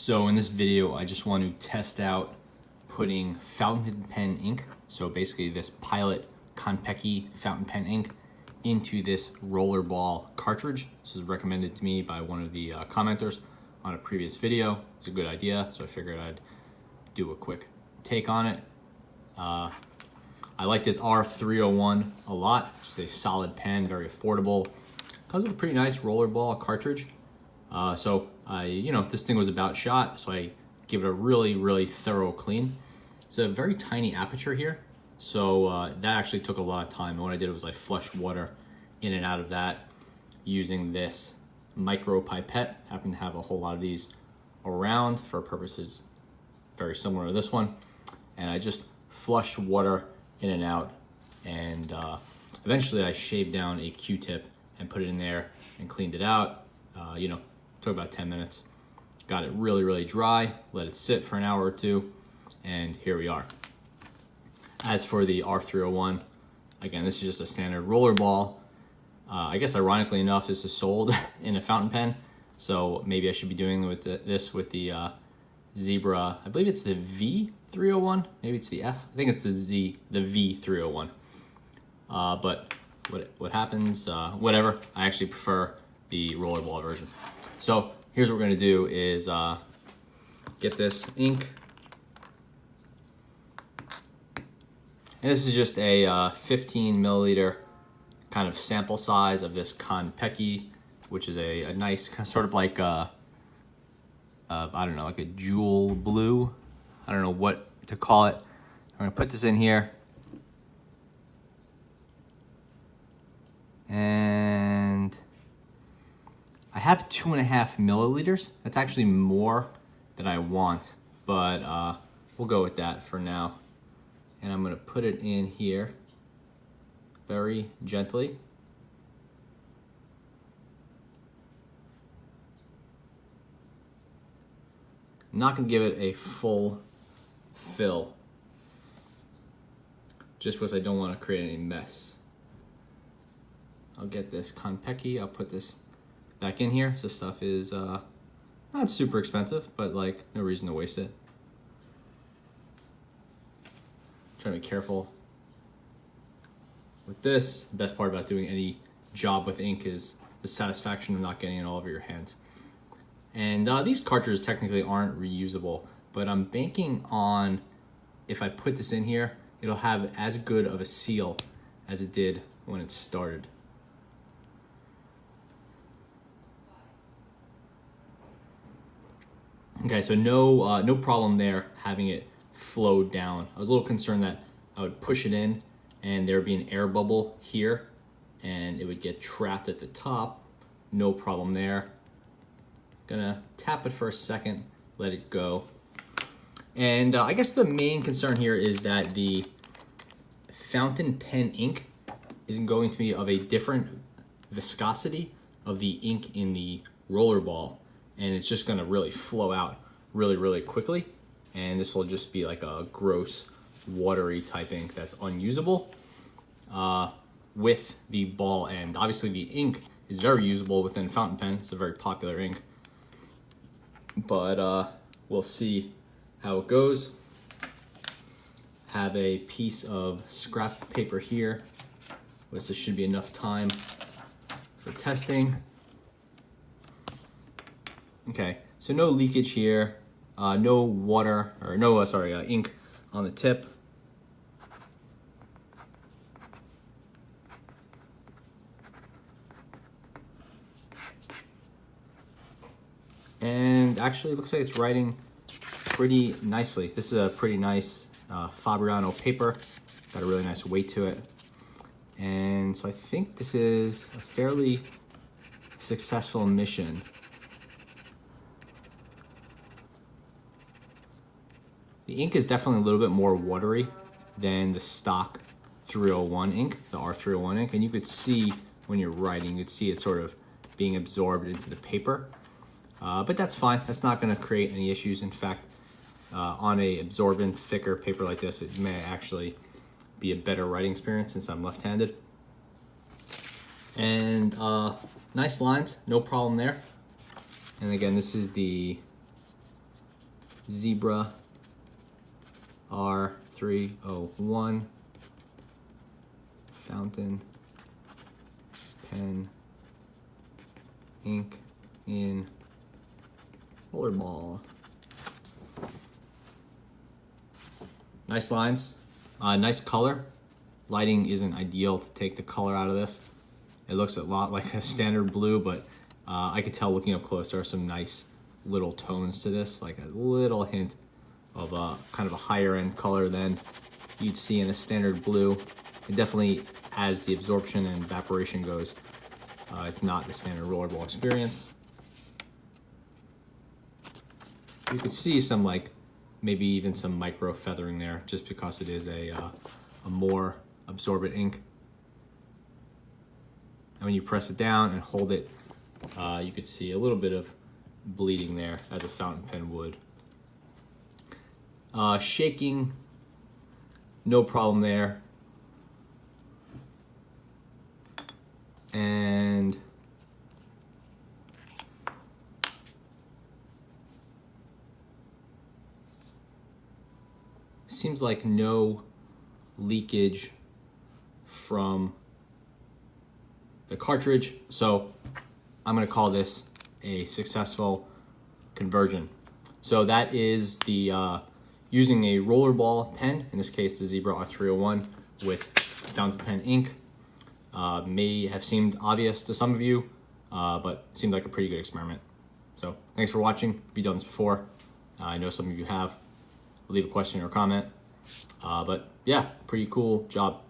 So in this video, I just want to test out putting fountain pen ink, so basically this Pilot Konpeki fountain pen ink, into this Rollerball cartridge. This was recommended to me by one of the commenters on a previous video. It's a good idea, so I figured I'd do a quick take on it. I like this R301 a lot. It's just a solid pen, very affordable. Comes with a pretty nice Rollerball cartridge. This thing was about shot, so I give it a really thorough clean. It's a very tiny aperture here, so that actually took a lot of time. And what I did was I flushed water in and out of that using this micro pipette. I happen to have a whole lot of these around for purposes very similar to this one. And I just flushed water in and out, and eventually I shaved down a Q-tip and put it in there and cleaned it out. Took about 10 minutes. Got it really dry, let it sit for an hour or two, and here we are. As for the R301, again, this is just a standard Rollerball. I guess ironically enough, this is sold in a fountain pen, so maybe I should be doing this with the Zebra. I believe it's the V301, maybe it's the F. I think it's the V301. But what happens, whatever, I actually prefer the Rollerball version. So here's what we're gonna do is get this ink. And this is just a 15 milliliter kind of sample size of this Konpeki, which is a nice sort of like I don't know, like a jewel blue. I don't know what to call it. I'm gonna put this in here. And I have 2.5 milliliters. That's actually more than I want, but we'll go with that for now. And I'm gonna put it in here very gently. I'm not gonna give it a full fill, just because I don't wanna create any mess. I'll get this Konpeki, I'll put this back in here. This stuff is not super expensive, but like no reason to waste it. Trying to be careful with this. The best part about doing any job with ink is the satisfaction of not getting it all over your hands. And these cartridges technically aren't reusable, but I'm banking on if I put this in here, it'll have as good of a seal as it did when it started. Okay, so no problem there having it flow down. I was a little concerned that I would push it in and there would be an air bubble here and it would get trapped at the top. No problem there. Gonna tap it for a second, let it go. And I guess the main concern here is that the fountain pen ink isn't going to be of a different viscosity of the ink in the Rollerball, and it's just gonna really flow out really quickly, and this will just be like a gross watery type ink that's unusable with the ball end. Obviously the ink is very usable within fountain pen. It's a very popular ink, but we'll see how it goes. Have a piece of scrap paper here. This should be enough time for testing. Okay, so no leakage here, no water, or no, ink on the tip. And actually it looks like it's writing pretty nicely. This is a pretty nice Fabriano paper. Got a really nice weight to it. And so I think this is a fairly successful mission. The ink is definitely a little bit more watery than the stock 301 ink, the R301 ink. And you could see when you're writing, you could see it sort of being absorbed into the paper. But that's fine. That's not going to create any issues. In fact, on a absorbent, thicker paper like this, it may actually be a better writing experience since I'm left-handed. And nice lines, no problem there. And again, this is the Zebra R301 fountain pen ink in Rollerball. Nice lines, nice color. Lighting isn't ideal to take the color out of this. It looks a lot like a standard blue, but I could tell looking up close there are some nice little tones to this, like a little hint of kind of a higher end color than you'd see in a standard blue. It definitely, as the absorption and evaporation goes, it's not the standard Rollerball experience. You could see some, like, maybe even some micro feathering there, just because it is a more absorbent ink. And when you press it down and hold it, you could see a little bit of bleeding there, as a fountain pen would. Shaking, no problem there. And seems like no leakage from the cartridge, so I'm going to call this a successful conversion. So that is the using a Rollerball pen, in this case the Zebra R301 with fountain pen ink. May have seemed obvious to some of you, but seemed like a pretty good experiment. So thanks for watching. If you've done this before, I know some of you have. Leave a question or comment. But yeah, pretty cool job.